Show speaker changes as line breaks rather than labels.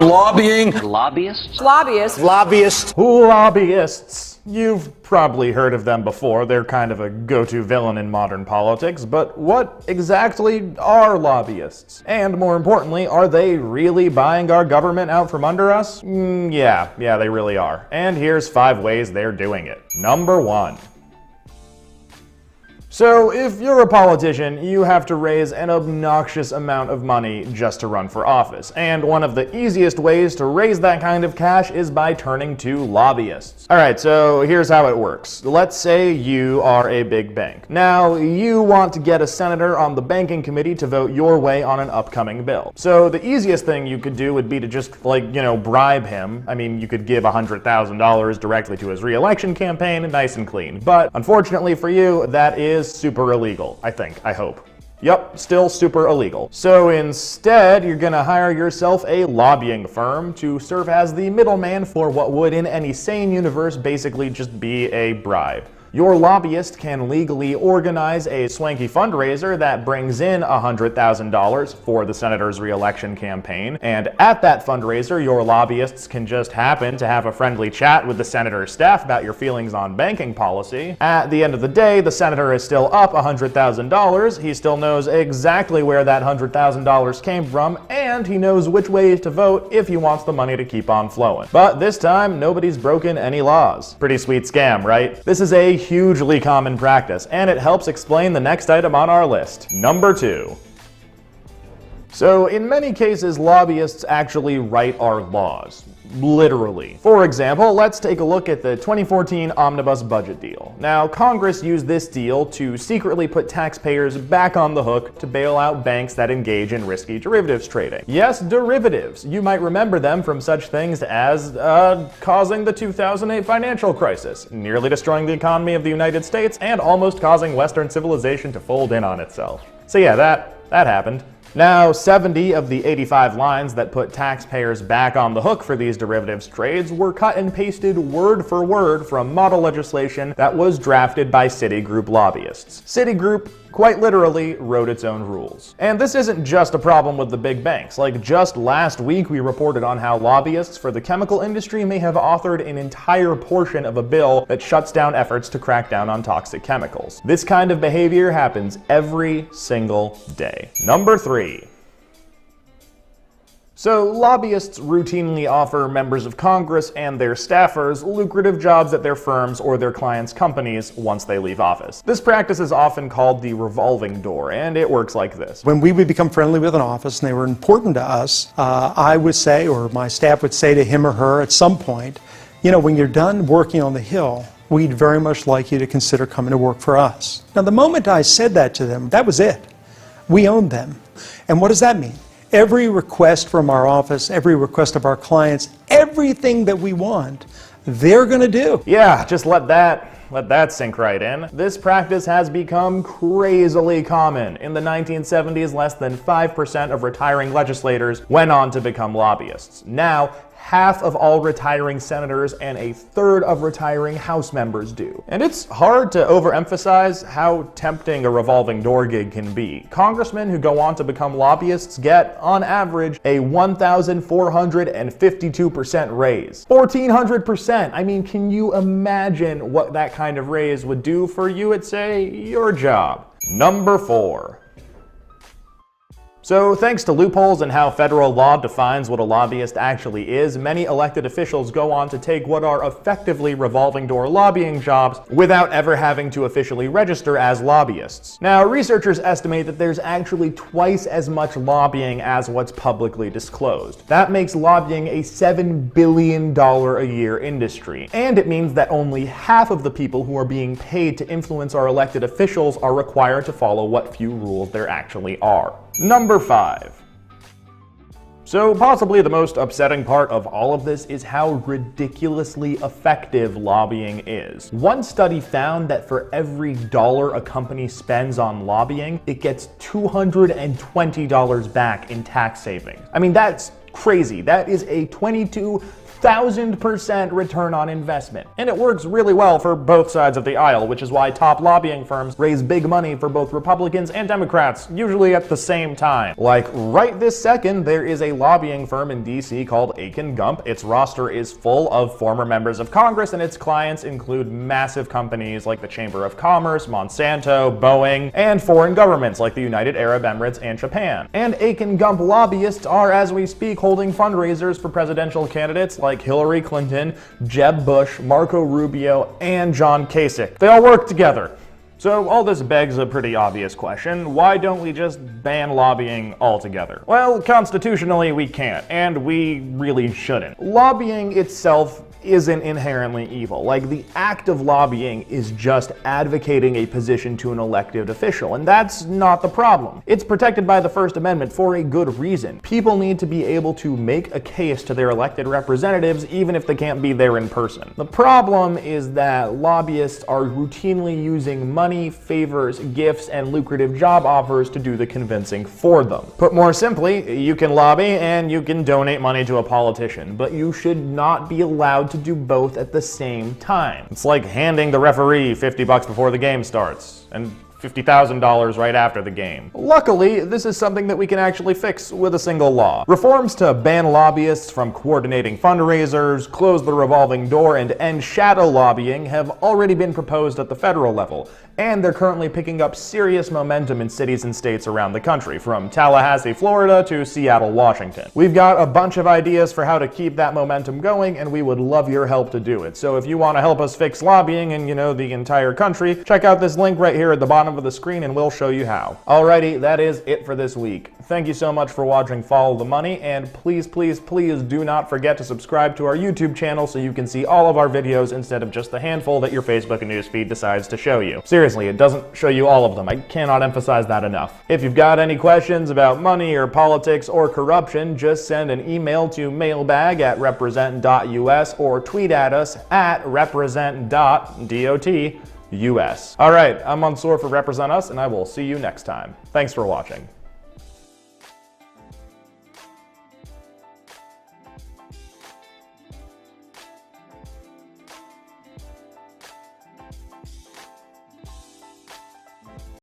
Lobbying.
Lobbyists?
Lobbyists.
Lobbyists.
Lobbyists. You've probably heard of them before. They're kind of a go-to villain in modern politics, but what exactly are lobbyists? And more importantly, are they really buying our government out from under us? Yeah, they really are. And here's 5 ways they're doing it. Number 1. So, if you're a politician, you have to raise an obnoxious amount of money just to run for office. And one of the easiest ways to raise that kind of cash is by turning to lobbyists. Alright, so here's how it works. Let's say you are a big bank. Now, you want to get a senator on the banking committee to vote your way on an upcoming bill. So, the easiest thing you could do would be to just, bribe him. I mean, you could give $100,000 directly to his re-election campaign, nice and clean. But, unfortunately for you, that is super illegal, I hope. Yup, still super illegal. So instead, you're gonna hire yourself a lobbying firm to serve as the middleman for what would, in any sane universe, basically just be a bribe. Your lobbyist can legally organize a swanky fundraiser that brings in $100,000 for the senator's re-election campaign, and at that fundraiser, your lobbyists can just happen to have a friendly chat with the senator's staff about your feelings on banking policy. At the end of the day, the senator is still up $100,000, he still knows exactly where that $100,000 came from, and he knows which way to vote if he wants the money to keep on flowing. But this time, nobody's broken any laws. Pretty sweet scam, right? This is a hugely common practice, and it helps explain the next item on our list. Number 2. So, in many cases, lobbyists actually write our laws. Literally. For example, let's take a look at the 2014 Omnibus Budget deal. Now, Congress used this deal to secretly put taxpayers back on the hook to bail out banks that engage in risky derivatives trading. Yes, derivatives. You might remember them from such things as, causing the 2008 financial crisis, nearly destroying the economy of the United States, and almost causing Western civilization to fold in on itself. So yeah, that happened. Now, 70 of the 85 lines that put taxpayers back on the hook for these derivatives trades were cut and pasted word for word from model legislation that was drafted by Citigroup lobbyists. Citigroup, quite literally, wrote its own rules. And this isn't just a problem with the big banks. Like, just last week we reported on how lobbyists for the chemical industry may have authored an entire portion of a bill that shuts down efforts to crack down on toxic chemicals. This kind of behavior happens every single day. Number 3. So, lobbyists routinely offer members of Congress and their staffers lucrative jobs at their firms or their clients' companies once they leave office. This practice is often called the revolving door, and it works like this.
When we would become friendly with an office and they were important to us, I would say, or my staff would say to him or her at some point, when you're done working on the Hill, we'd very much like you to consider coming to work for us. Now, the moment I said that to them, that was it. We owned them. And what does that mean? Every request from our office, every request of our clients, everything that we want, they're going to do.
Yeah, just let that sink right in. This practice has become crazily common. In the 1970s, less than 5% of retiring legislators went on to become lobbyists. Now, half of all retiring senators and a third of retiring House members do. And it's hard to overemphasize how tempting a revolving door gig can be. Congressmen who go on to become lobbyists get, on average, a 1,452% raise. 1,400%! I mean, can you imagine what that kind of raise would do for you at, say, your job? Number 4. So, thanks to loopholes in how federal law defines what a lobbyist actually is, many elected officials go on to take what are effectively revolving door lobbying jobs without ever having to officially register as lobbyists. Now, researchers estimate that there's actually twice as much lobbying as what's publicly disclosed. That makes lobbying a $7 billion a year industry, and it means that only half of the people who are being paid to influence our elected officials are required to follow what few rules there actually are. Number 5. So possibly the most upsetting part of all of this is how ridiculously effective lobbying is. One study found that for every dollar a company spends on lobbying, it gets $220 back in tax savings. I mean, that's crazy. That is a 1,000% return on investment. And it works really well for both sides of the aisle, which is why top lobbying firms raise big money for both Republicans and Democrats, usually at the same time. Like right this second, there is a lobbying firm in DC called Aiken Gump. Its roster is full of former members of Congress, and its clients include massive companies like the Chamber of Commerce, Monsanto, Boeing, and foreign governments like the United Arab Emirates and Japan. And Aiken Gump lobbyists are, as we speak, holding fundraisers for presidential candidates like Hillary Clinton, Jeb Bush, Marco Rubio, and John Kasich. They all work together. So all this begs a pretty obvious question. Why don't we just ban lobbying altogether? Well, constitutionally we can't, and we really shouldn't. Lobbying itself isn't inherently evil. Like, the act of lobbying is just advocating a position to an elected official, and that's not the problem. It's protected by the First Amendment for a good reason. People need to be able to make a case to their elected representatives even if they can't be there in person. The problem is that lobbyists are routinely using money, favors, gifts, and lucrative job offers to do the convincing for them. Put more simply, you can lobby and you can donate money to a politician, but you should not be allowed to do both at the same time. It's like handing the referee $50 before the game starts and $50,000 right after the game. Luckily, this is something that we can actually fix with a single law. Reforms to ban lobbyists from coordinating fundraisers, close the revolving door, and end shadow lobbying have already been proposed at the federal level, and they're currently picking up serious momentum in cities and states around the country, from Tallahassee, Florida to Seattle, Washington. We've got a bunch of ideas for how to keep that momentum going, and we would love your help to do it. So if you want to help us fix lobbying in, the entire country, check out this link right here at the bottom of the screen and we'll show you how. Alrighty, that is it for this week. Thank you so much for watching Follow the Money, and please, please, please do not forget to subscribe to our YouTube channel so you can see all of our videos instead of just the handful that your Facebook newsfeed decides to show you. Seriously, it doesn't show you all of them. I cannot emphasize that enough. If you've got any questions about money or politics or corruption, just send an email to mailbag@represent.us or tweet at us at represent.dot. US. All right, I'm Mansoor for Represent Us, and I will see you next time. Thanks for watching.